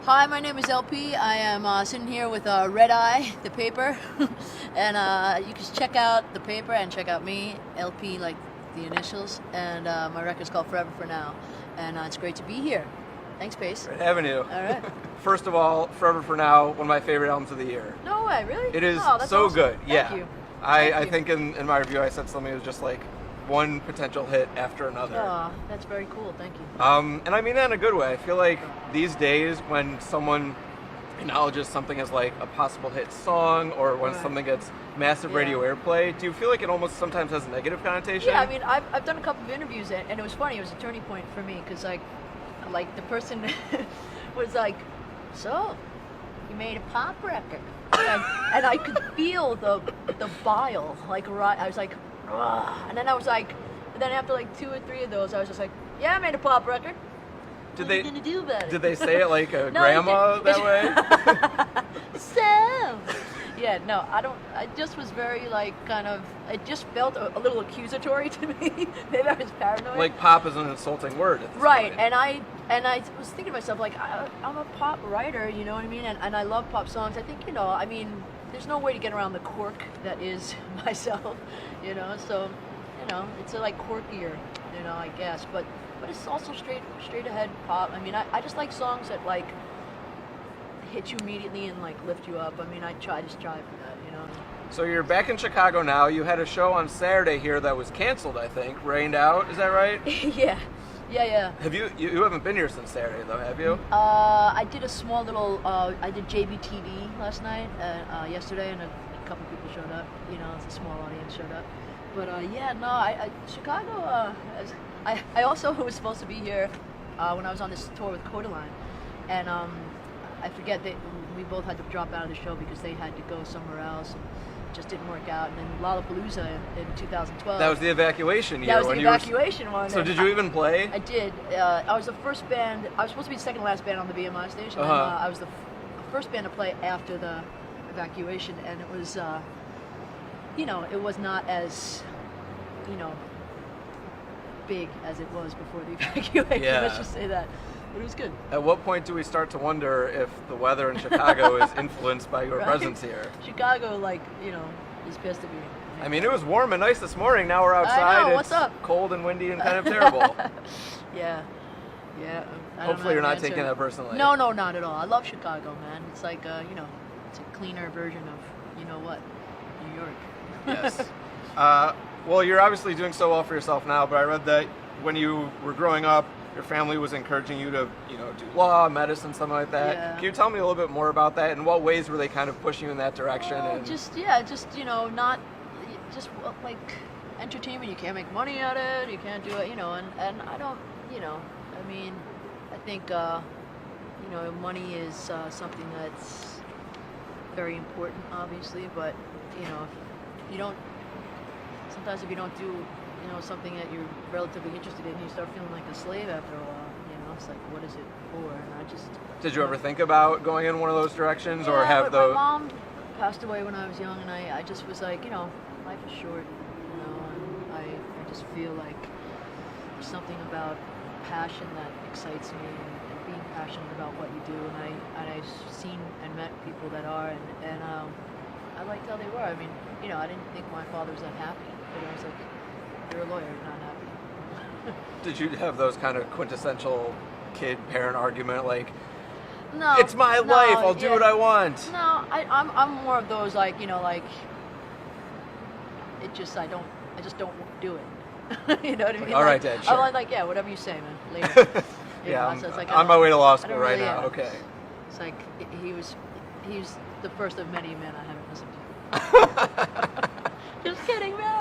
Hi, my name is LP. I am sitting here with Redeye, the paper, and you can check out the paper and check out me, LP, like the initials, and my record's called Forever for Now, and it's great to be here. Thanks, Pais. Great having you. All right. First of all, Forever for Now, one of my favorite albums of the year. No way, really? It is that's so awesome. good. Thank you. I think in my review I said something that was just like one potential hit after another. Oh, that's very cool. Thank you. And I mean that in a good way. I feel like these days when someone acknowledges something as like a possible hit song or when something gets massive radio airplay, do you feel like it almost sometimes has a negative connotation? Yeah, I mean, I've done a couple of interviews and it was funny. It was a turning point for me because like the person was like, "So, you made a pop record," and I could feel the bile. Like I was like, "Ugh." And then I was like, and then after like 2 or 3 of those, I was just like, "Yeah, I made a pop record." What are you gonna do about it? Did they say it like a grandma that way? So, yeah, no, I don't. I just was very like kind of. It just felt a little accusatory to me. Maybe I was paranoid. Like pop is an insulting word. At this right, point. and I was thinking to myself like I'm a pop writer, you know what I mean, and I love pop songs. I think I mean, there's no way to get around the quirk that is myself, So, it's like quirkier, I guess, but it's also straight ahead pop. I mean, I just like songs that like hit you immediately and like lift you up. I mean, I just strive for that, So you're back in Chicago now. You had a show on Saturday here that was canceled, I think, rained out. Is that right? Yeah. Have you haven't been here since Saturday though, have you? I did a small little. I did JBTV last night, yesterday, and a couple people showed up. It's a small audience showed up. But Chicago. I also was supposed to be here when I was on this tour with Codaline, and I forget that we both had to drop out of the show because they had to go somewhere else. And it just didn't work out. And then Lollapalooza in 2012. That was the evacuation year. That was the evacuation one. So did you even play? I did. I was the first band. I was supposed to be the second to last band on the BMI stage. And I was the first band to play after the evacuation, and it was, it was not as, big as it was before the evacuation. Yeah. Let's just say that. But it was good. At what point do we start to wonder if the weather in Chicago is influenced by your presence here? Chicago, is pissed at me. I mean, it was warm and nice this morning. Now we're outside. I know. It's What's up? Cold and windy and kind of terrible. Yeah. Hopefully you're not taking that personally. No, not at all. I love Chicago, man. It's like, it's a cleaner version of, New York. Yes. Well, you're obviously doing so well for yourself now, but I read that when you were growing up, your family was encouraging you to, do law, medicine, something like that. Yeah. Can you tell me a little bit more about that? In what ways were they kind of pushing you in that direction? Like entertainment. You can't make money at it. You can't do it, and I don't, I mean, I think, money is something that's very important, obviously, but, sometimes if you don't do, something that you're relatively interested in, you start feeling like a slave after a while. It's like, what is it for? And I just. Did you ever think about going in one of those directions, or have my those? mom passed away when I was young, and I just was like, life is short, and I just feel like there's something about passion that excites me, and being passionate about what you do, and I've seen and met people that are, and I liked how they were. I mean, I didn't think my father was that happy, but I was like, you're a lawyer, you're not happy. Did you have those kind of quintessential kid-parent argument, like, no, it's my life, I'll do what I want? No, I'm more of those, like, it just, I just don't do it. You know what I mean? All right, Dad, sure. I'm like, yeah, whatever you say, man, later. Yeah, so it's like, I'm on my way to law school right really, now, okay. It's like, he's the first of many men I haven't listened to. Just kidding, man.